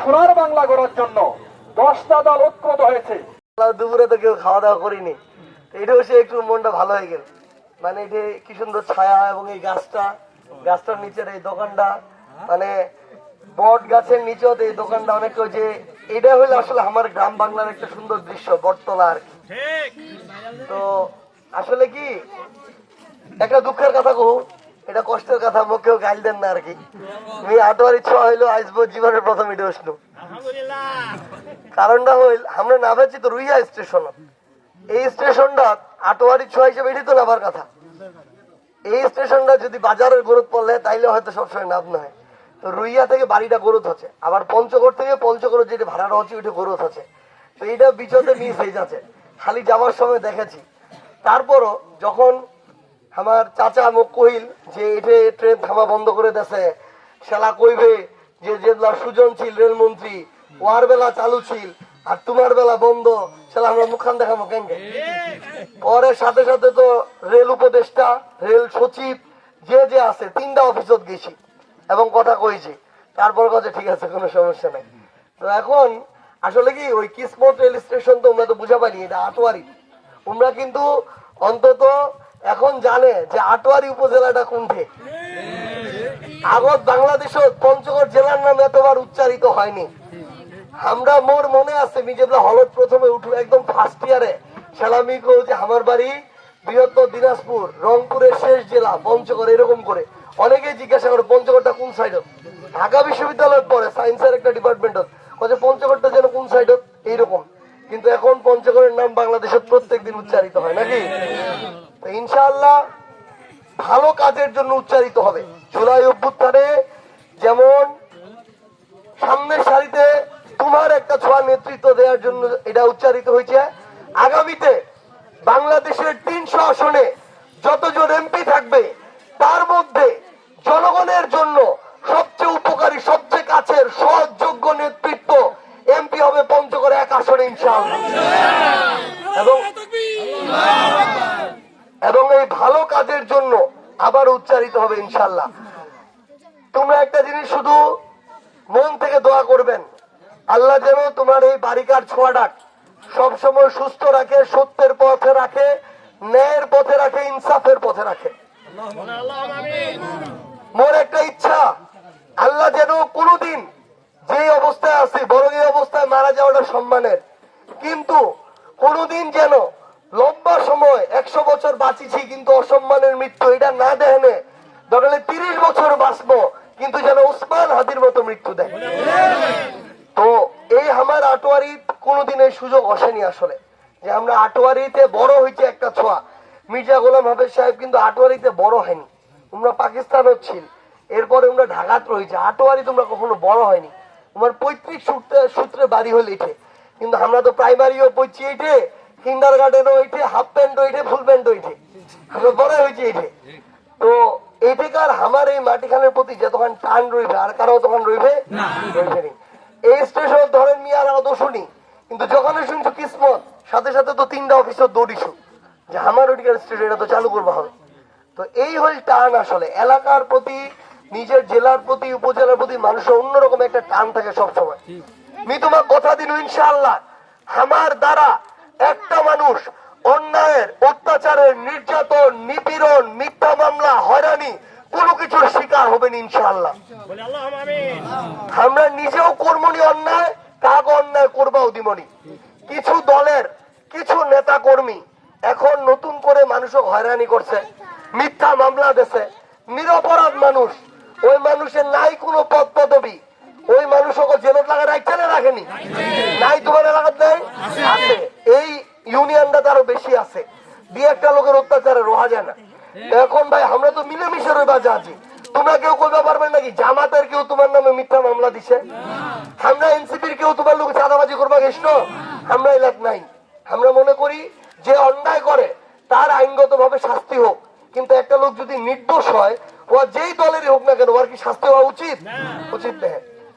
সোনার বাংলা গড়ার জন্য 10টা দল ঐক্যবদ্ধ হয়েছে। দুপুরে তো কেউ খাওয়া দাওয়া করিনি, এটাও সে একটু মনটা ভালো হয়ে গেল। মানে এটা কি সুন্দর ছায়া, এবং এই গাছটার নিচের এই দোকানটা, মানে বট গাছের নিচেও এই দোকানটা অনেক, যে এটা হইলে আসলে আমার গ্রাম বাংলার একটা সুন্দর দৃশ্য, বটতলা আর কি। তো আসলে কি একটা দুঃখের কথা কহু, এটা কষ্টের কথা, মুখেও গাইল দেন না আর কি। আমি আটোয়ারি ছোঁয়া হইলো আসবো জীবনের প্রথম এটা আসলো। কারণটা হইল আমরা নামেছি তো রুইয়া স্টেশন, এই স্টেশনটা আটোয়ারি ছোঁয়া হিসেবে এটি তো নামার কথা। এই স্টেশনটা যদি বাজারের গরুত পড়লে তাইলে হয়তো সবসময় নাম নয়। তো রুইয়া থেকে বাড়িটা গরুত হচ্ছে, আবার পঞ্চগড় থেকে পঞ্চগড় যেটা ভাড়াটা হচ্ছে ওইটা গরুত হচ্ছে। তো এইটা বিচতে মিস হয়ে যাচ্ছে, খালি যাওয়ার সময় দেখেছি। তারপরও যখন আমার চাচা মুখ কহিল যে এটা ট্রেন থামা বন্ধ করে দেছে, শালা কইবে যে যেগুলা সুজন ছিল রেলমন্ত্রী ওয়ার বেলা চালু ছিল আর তোমার বেলা বন্ধ, শালা আমরা মুখখান দেখাবো কেন? পরে সাথে সাথে তো রেল উপদেষ্টা, রেল সচিব যে আছে 3টা অফিসত গেছি এবং কথা কইছি। তারপর কাছে ঠিক আছে, কোনো সমস্যা নাই। তো এখন আসলে কি ওই কিসমত রেল স্টেশন তো আমরা তো বুঝা পাইনি এটা আটোয়ারি। তোমরা কিন্তু অন্তত এখন জানে যে আটোয়ারি উপজেলাটা কোনঠে। আগত বাংলাদেশত পঞ্চগড় জেলার নাম এতবার উচ্চারিত হয়নি। আমরা মোর মনে আছে আমি যেগুলা হলত প্রথমে উঠলো একদম ফার্স্ট ইয়ারে সালামি কো যে আমার বাড়ি বৃহত্তর দিনাজপুর, রংপুরের শেষ জেলা পঞ্চগড়, এরকম করে অনেকেই জিজ্ঞাসা করে পঞ্চগড়টা কোন সাইডত। ঢাকা বিশ্ববিদ্যালয়ের পরে সায়েন্সের একটা ডিপার্টমেন্ট হচ্ছে পঞ্চগড়টা যেন কোন সাইডত এইরকম। কিন্তু এখন পঞ্চগড়ের নাম বাংলাদেশের প্রত্যেকদিন উচ্চারিত হয় নাকি? ইনশাআল্লাহ ভালো কাজের জন্য উচ্চারিত হবে। জুলাই অভ্যুত্থানে যেমন সামনের সারিতে তোমার একটা ছোঁয়া নেতৃত্ব দেওয়ার জন্য এটা উচ্চারিত হয়েছে, আগামীতে বাংলাদেশের 300 আসনে যতজন এমপি থাকবে তার মধ্যে জনগণের জন্য সবচেয়ে উপকারী, সবচেয়ে কাছের সহযোগ্য নেতৃত্ব এমপি হবে পঞ্চগড় 1 আসনে ইনশাআল্লাহ। এবং এই ভালো কাজের জন্য আবার উচ্চারিত হবে ইনশাআল্লাহ। তোমরা একটা জিনিস শুধু মন থেকে দোয়া করবেন, আল্লাহ যেন তোমার এই বাড়িকার ছোঁয়াটা সবসময় সুস্থ রাখে, সত্যের পথে রাখে, ন্যায়ের পথে রাখে, ইনসাফের পথে রাখে। মোর একটা ইচ্ছা, আল্লাহ যেন কোনোদিন যে অবস্থায় আছে, বরং এই অবস্থায় মারা যাওয়াটা সম্মানের, কিন্তু কোনোদিন যেন লম্বা সময় 100 বছর বাঁচিছি কিন্তু অসম্মানের মৃত্যু এটা না দেনে, দরকার 30 বছর বাঁচবো কিন্তু যেন উসমান হাদির মতো মৃত্যু দেয়। তো এই আমার আটোয়ারি কোনোদিন এই সুযোগ আসেনি আসলে, যে আমরা আটোয়ারিতে বড় হয়েছে একটা ছোঁয়া। মির্জা গোলাম হাফেজ সাহেব কিন্তু আটোয়ারিতে বড় হয়নি, তোমরা পাকিস্তানও ছিল, এরপরে আমরা ঢাকাত রয়েছে, আটোয়ারি তোমরা কখনো বড় হয়নি। তোমার পৈতৃক সূত্রে বাড়ি হলে এঠে, কিন্তু আমরা তো প্রাইমারিও পড়ছি এইটে, কিন্ডার গার্ডেনও ওইটে, হাফ প্যান্ট ওইটে, ফুল প্যান্ট ওইটে, আমরা বড় হয়েছি এইটে। তো এইটাকার আমার এই মাটিখানের প্রতি যতক্ষণ টান রইবে আর কারো তখন রইবে রইবে। এই স্টেশন ধরেন মিয়ার তো শুনি, কিন্তু যখন শুনছো কিসমত সাথে সাথে তো 3টা অফিসে দৌড়িছো যে আমার ওইটিকার স্টেশন এটা তো চালু করবা হবে। তো এই হল টান, আসলে এলাকার প্রতি, নিজের জেলার প্রতি, উপজেলার প্রতি মানুষের অন্যরকম একটা টান থাকে সবসময়। আমি তোমার কথা দিন ইনশাআল্লাহ আমার দ্বারা একটা মানুষ অন্যায়ের, অত্যাচারের, নির্যাতন, নিপীড়ন, মিথ্যা মামলা, হয়রানি কোনো কিছুর শিকার হবেন ইনশাআল্লাহ। আমরা নিজেও কর্মনি অন্যায়, কাক অন্যায় করবাও দিমনি। কিছু দলের কিছু নেতা কর্মী এখন নতুন করে মানুষও হয়রানি করছে, মিথ্যা মামলা দেশে, নিরপরাধ মানুষ, ওই মানুষের নাই কোনো পদ পদবি, ওই মানুষকে জেলত লাগা রাখছে না রাখেনি? নাই, তোমার এলাকার নাই আছে, এই ইউনিয়নটা আরো বেশি আছে, 2-1টা লোকের অত্যাচারে রোহা যায় না। এখন ভাই আমরা তো মিলেমিশে রই বাজা আছি, তোমরা কেউ কইবা পারবেন নাকি জামাতের কেউ তোমার নামে মিথ্যা মামলা দিছে? আমরা এনসিপির কেউ তোমার লোক চাঁদাবাজি করবা গেছিল? আমরা এলাক নাই। আমরা মনে করি যে অন্যায় করে তার আইনগত ভাবে শাস্তি হোক, কিন্তু একটা লোক যদি নির্দোষ হয় ও যেই দলেরই হোক না কেন ওর কি শাস্তি হওয়া উচিত? উচিত না।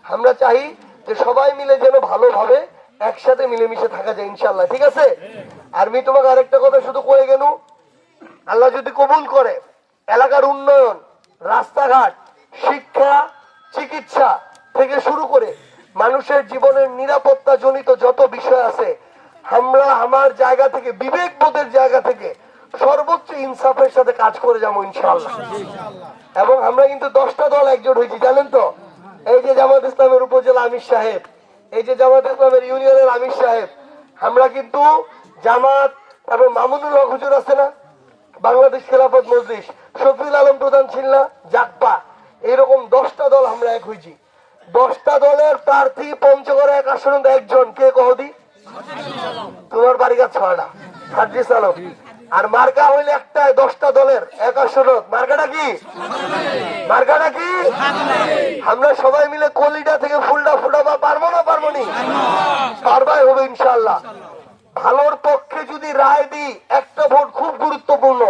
আমরা চাই যে সবাই মিলে যেন ভালোভাবে একসাথে মিলেমিশে থাকা যায় ইনশাআল্লাহ, ঠিক আছে? আর আমি তোমাকে আরেকটা কথা শুধু কয়ে গেল, আল্লাহ যদি কবুল করে এলাকার উন্নয়ন, রাস্তাঘাট, শিক্ষা, চিকিৎসা থেকে শুরু করে মানুষের জীবনের নিরাপত্তা জনিত যত বিষয় আছে, আমরা আমার জায়গা থেকে, বিবেক বোধের জায়গা থেকে সর্বোচ্চ ইনসাফের সাথে কাজ করে যাবো ইনশাআল্লাহ। এবং আমরা কিন্তু 10টা দল একজোট হয়েছি, জানেন তো? এই যে জামাত ইসলামের উপজেলা আমির সাহেব, এই যে জামাত ইসলামের ইউনিয়নের আমির সাহেব, আমরা কিন্তু জামাত, তারপর মামুনুল হক হুজুর আছে না, বাংলাদেশ খেলাফত মজলিস, শফিউল আলম প্রধান ছিল না, জাকপা, এরকম 10টা দল আমরা এক হয়েছি। 10টা দলের প্রার্থী পঞ্চগড়ে এক আসনে একজন, কে কহদি? তোমার বাড়িঘাট 6টা, সাদ্রিস আলম। আর মার্কা হইলে একটা, 10টা দলের এক আসন। মার্কাটা কি? মার্কাটা কি? আমরা সবাই মিলে কলিটা থেকে ফুলটা ফুটাবা পারবো না? পারবো নি? পারবাই হবে ইনশাআল্লাহ। ভালোর পক্ষে যদি রায় দিই, একটা ভোট খুব গুরুত্বপূর্ণ।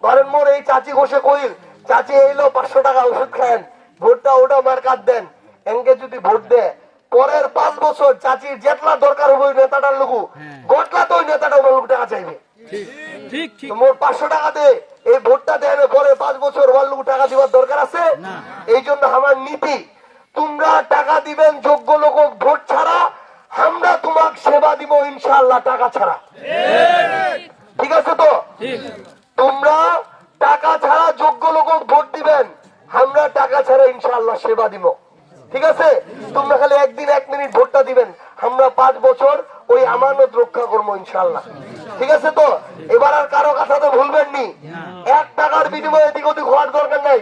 ধরেন মোর এই চাচি ঘষে কইল, চাচি এইলো 500 টাকা ওষুধ খায়েন, ভোটটা ওটা মার্কাত দেন, এনকে যদি ভোট দেয় পরের 5 বছর চাচির যেতলা দরকার হবে ওই নেতাটার লোক গটলা, তো ওই নেতাটা ওর লোক টাকা চাইবে। মোর 500 টাকা দে, এই ভোটটা দেয় পরে 5 বছর ওর লোক টাকা দিবার দরকার আছে? এই জন্য আমার নীতি, তোমরা টাকা দিবেন যোগ্য লোক ভোট ছাড়া, আমরা তোমাক সেবা দিব ইনশাআল্লাহ টাকা ছাড়া। ঠিক আছে তো? তোমরা টাকা ছাড়া যোগ্য লোক ভোট দিবেন, আমরা টাকা ছাড়া ইনশাআল্লাহ সেবা দিব। ঠিক আছে? তোমরা খালি একদিন 1 মিনিট ভোটটা দিবেন, আমরা 5 বছর ওই আমানত রক্ষা করবো ইনশাআল্লাহ। ঠিক আছে তো? এবার আর কারো কথা তো ভুলবেন নি, 1 টাকার বিনিময়ে এদিক ওদিক হওয়ার দরকার নাই।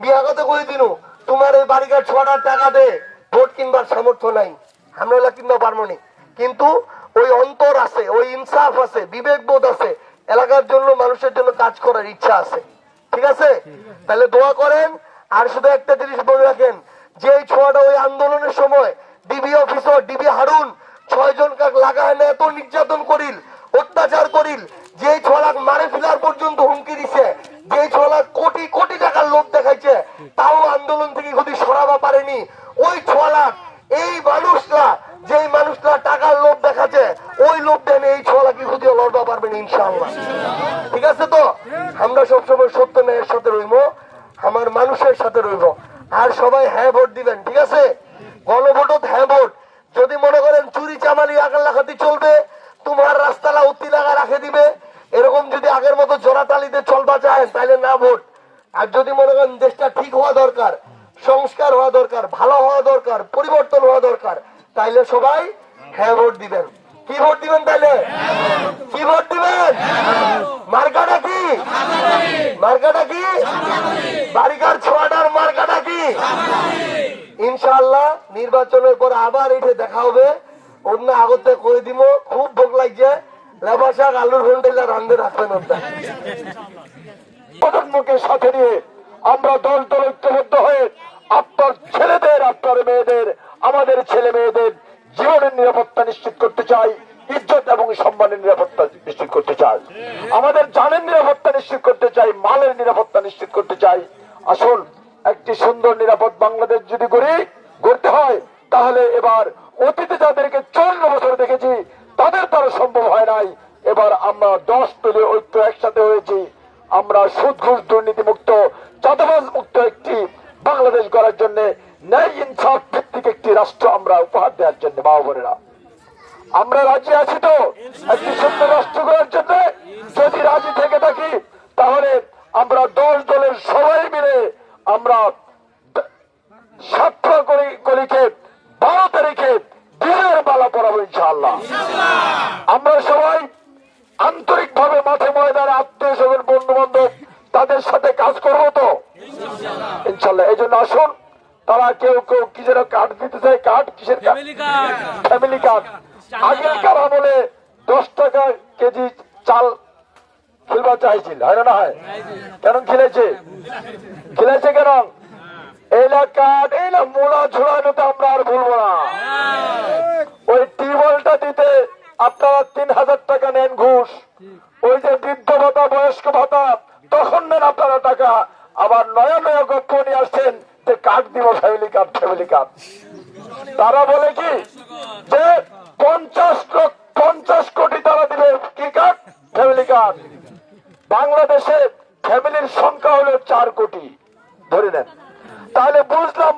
বিয়াগত করে দিনু, তোমার এই বাড়িঘাট 6টার টাকা দে, ভোট কিনবার সামর্থ্য নাই, আমরা এলা কিনতে পারবো না। কিন্তু ওই অন্তর আছে, ওই ইনসাফ আছে, বিবেক বোধ আছে, এলাকার জন্য মানুষের জন্য কাজ করার ইচ্ছা আছে। ঠিক আছে? তাহলে দোয়া করেন। আর শুধু একটা জিনিস বলে রাখেন, যে এই ছোঁয়াটা ওই আন্দোলনের সময় ডিবি অফিসার, ডিবি হারুন 6 জনকে লাগায় না, এত নির্যাতন করিল, অত্যাচার করিল, যে 6 লাখ মারে ফেলার পর্যন্ত হুমকি দিছে, যে 6 লাখ কোটি কোটি টাকার লোভ দেখাইছে, তাও আন্দোলন থেকে যদি সরাবা পারেনি। ওই 6 লাখ এই মানুষরা, যে মানুষরা টাকার লোভ দেখাচ্ছে, ওই লোভ দেন এই 6 লাখ খুঁজে লড়বা পারবেন ইনশাআল্লাহ। ঠিক আছে তো? আমরা সবসময় সত্য ন্যায়ের সাথে রইব, আমার মানুষের সাথে রইব। আর সবাই হ্যাঁ ভোট দিবেন। ঠিক আছে? গণভোট হ্যাঁ ভোট। যদি মনে করেন চুরি চামারি আগার লাগাতে চলবে, তোমার রাস্তালা উত্তি লাগা রাখে দিবে, এরকম যদি আগের মতো জোড়াতালিতে চলবা চায়, তাহলে না ভোট। আর যদি মনে করেন দেশটা ঠিক হওয়া দরকার, সংস্কার হওয়া দরকার, ভালো হওয়া দরকার, পরিবর্তন হওয়া দরকার, তাইলে সবাই হ্যাঁ ভোট দিবেন। কি ভোট দিবেন তাইলে? কি ভোট দিবেন? মার্কাটা কি? মার্কাটা কি? বাড়িঘাট 6টার মার্কাটা কি? ইনশাআল্লাহ নির্বাচনের পর আবার এসে দেখা হবে। অন্য আগতে করে দিব, খুব ভোগ লাগছে, লেবা শাক আলুর ঘন্টা রান্ধে রাখবেন। প্রজন্মকে সাথে নিয়ে আমরা দল দল ঐক্যবদ্ধ হয়ে আপনার ছেলেদের, আপনার মেয়েদের, আমাদের ছেলে মেয়েদের জীবনের নিরাপত্তা নিশ্চিত করতে চাই, ইজ্জত এবং সম্মানের নিরাপত্তা নিশ্চিত করতে চাই, আমাদের জানের নিরাপত্তা নিশ্চিত করতে চাই, মালের নিরাপত্তা নিশ্চিত করতে চাই। আসুন একটি সুন্দর নিরাপদ বাংলাদেশ যদি গড়তে হয়, তাহলে এবার অতীতে যাদেরকে 54 বছর দেখেছি তাদের দ্বারা সম্ভব হয় নাই। এবার আমরা 10 দলীয় ঐক্য একসাথে হয়েছি, আমরা সুদ ঘুষ দুর্নীতি মুক্ত, চাঁদাবাজ মুক্ত একটি বাংলাদেশ গড়ার জন্য, ন্যায় ইনসাফ ভিত্তিক একটি রাষ্ট্র আমরা উপহার দেওয়ার জন্য। মা বোনেরা, আমরা রাজি আছি তো একটি সুন্দর রাষ্ট্র গড়ার জন্য? যদি রাজি থেকে থাকি, তাহলে আমরা 10 দলের সবাই মিলে আমরা 7 কলিকে 12 তারিখে দিনের বেলা পড়াবো ইনশাআল্লাহ। আমরা সবাই আন্তরিক ভাবে মাঠে ময়দানে আত্মীয় স্বজন বন্ধু বান্ধব তাদের সাথে কাজ করবো তো ইনশাল্লাহ। এই জন্য আসুন, তারা কেউ কেউ কি যেন কার্ড দিতে চায়, কার্ড কিসের? Family card. আগেকার আমলে 10 টাকা কেজি চাল খেলবা চাইছিল, হয় না? হয় কেন খেলেছে? খেলেছে কেন? এইলা কার্ড, এইলা মোড়া ঝোড়ানোতে আমরা আর ভুলবো না। ওই টিউবওয়েলটা দিতে আপনারা 3000 টাকা নেন ঘুষ, ওই যে বৃদ্ধ ভাতা, বয়স্ক ভাতা, তখন নেন আপনারা টাকা। আবার নয়া নয়া গপ্প নিয়ে আসছেন যে কার্ড দিব, ফ্যামিলি কার্ড, ফ্যামিলি কার্ড। তারা বলে কি যে 50 কোটি তারা দিবে, কি কার্ড? Family card. বাংলাদেশে ফ্যামিলির সংখ্যা হলো 4 কোটি ধরে নেন। তাহলে বুঝলাম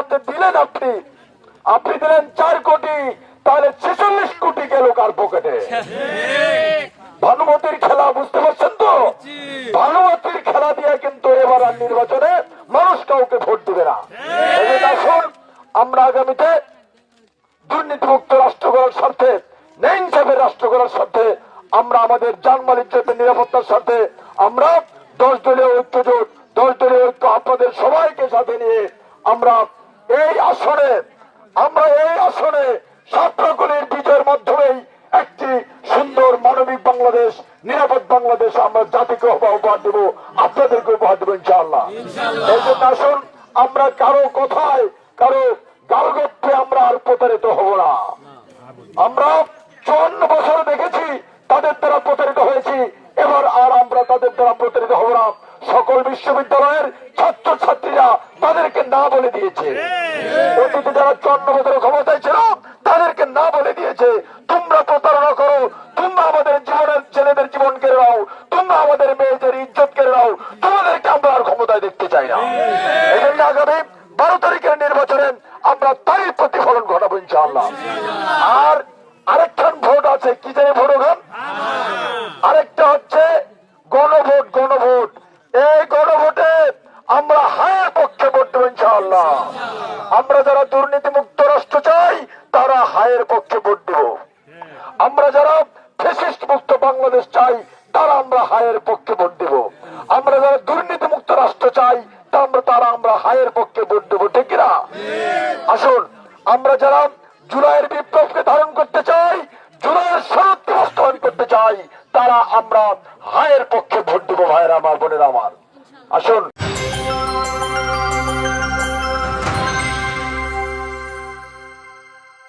যে দিলেন আপনি দিলেন 4 কোটি, তাহলে 46 কোটি গেল কার পকেটে? ভানুমতির খেলা, বুঝতে পারছেন তো? ভানুমতির খেলা দিয়ে কিন্তু এবার আর নির্বাচনে মানুষ কাউকে ভোট দিবে না। এই জন্য আসুন আমরা আগামীতে দুর্নীতিমুক্ত রাষ্ট্র গড়ার স্বার্থে, ন্যায় ইনসাফের রাষ্ট্র গড়ার স্বার্থে, আমরা আমাদের জানমাল ইজ্জতের নিরাপত্তার স্বার্থে আমরা 10 দলীয় ঐক্য জোট, 10 দলীয় ঐক্য আপনাদের সবাইকে সাথে নিয়ে আমরা এই আসনে ছাত্রগুলির বিজয়ের মাধ্যমেই একটি সুন্দর মানবিক বাংলাদেশ, নিরাপদ বাংলাদেশ আমরা জাতিকে উপহার দেব, আপনাদেরকে উপহার দেবো ইনশাআল্লাহ। এই জন্য আসুন আমরা কারো কথায়, কারো গালগপ্পে আমরা আর প্রতারিত হব না। আমরা 54 বছর দেখেছি তাদের দ্বারা প্রতারিত হয়েছি, এবার আর আমরা তাদের দ্বারা প্রতারিত হব না। সকল বিশ্ববিদ্যালয়ের ছাত্র ছাত্রীরা তাদেরকে না বলে দিয়েছে, অতীতে যারা 54 বছর ক্ষমতায় ছিল তাদেরকে না বলে দিয়েছে, তোমরা প্রতারণা করো, তোমরা আমাদের জীবনের ছেলেদের জীবন কেড়ে নাও, তোমরা আমাদের মেয়েদের ইজ্জত কেড়ে নাও, তোমাদেরকে আমরা আর ক্ষমতায় দেখতে চাই না। এই জন্য আগামী 12 তারিখের নির্বাচনে আমরা তারই প্রতিফলন ঘটাবো ইনশাআল্লাহ। আর আরেকখান ভোট আছে, কি জানি ভোট ওখান, আরেকটা হচ্ছে গণভোট। এই গণভোটে আমরা হায়ের পক্ষে ভোট দেবো ইনশাআল্লাহ। আমরা যারা দুর্নীতিমুক্ত রাষ্ট্র চাই তারা হায়ের পক্ষে ভোট দেব। আমরা যারা ফ্যাসিস্ট মুক্ত বাংলাদেশ চাই তারা আমরা হায়ের পক্ষে ভোট দেব। আমরা যারা দুর্নীতিমুক্ত রাষ্ট্র চাই তারা আমরা হায়ের পক্ষে ভোট দেবো, ঠিক না? আসুন আমরা যারা জুলাইয়ের বিপ্লবকে ধারণ করতে চাই, জুলাইয়ের শরৎকে বাস্তবায়ন করতে চাই, তারা আমরা হায়ের পক্ষে ভোট দেবো। ভাইয়েরা আমার, বোনেরা আমার, আসুন।